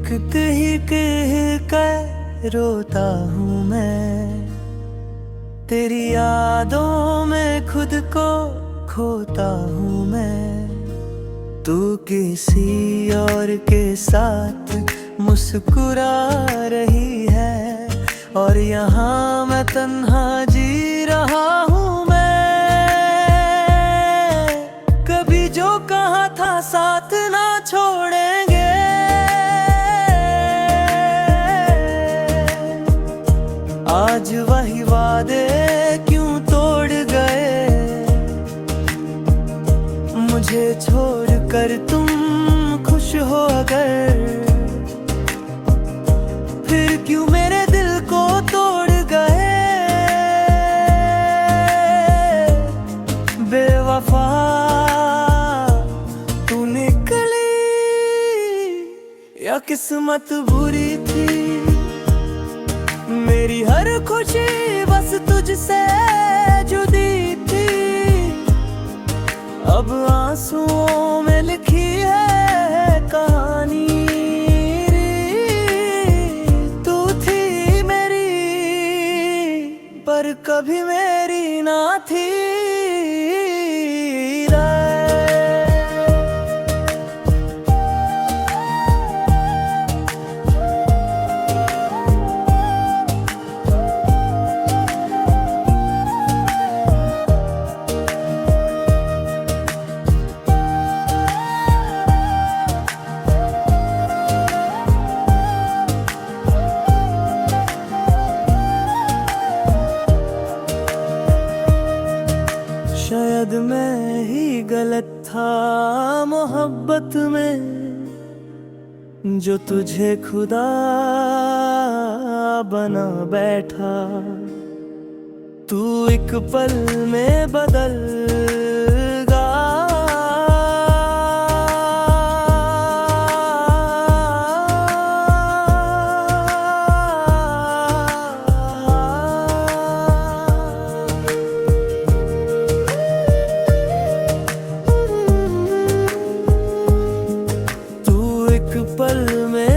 ही कर रोता हूँ मैं, तेरी यादों में खुद को खोता हूँ मैं। तू किसी और के साथ मुस्कुरा रही है और यहाँ मैं तन्हा जी रहा हूँ मैं। कभी जो कहा था साथ ना छोड़ेंगे, आज वही वादे क्यों तोड़ गए। मुझे छोड़कर तुम खुश हो अगर, फिर क्यों मेरे दिल को तोड़ गए। बेवफा तू निकली या किस्मत बुरी थी, मेरी हर खुशी बस तुझसे जुदी थी। अब आंसुओं में लिखी है कहानी, तू थी मेरी पर कभी मेरी ना थी। शायद मैं ही गलत था मोहब्बत में, जो तुझे खुदा बना बैठा। तू एक पल में बदल पल में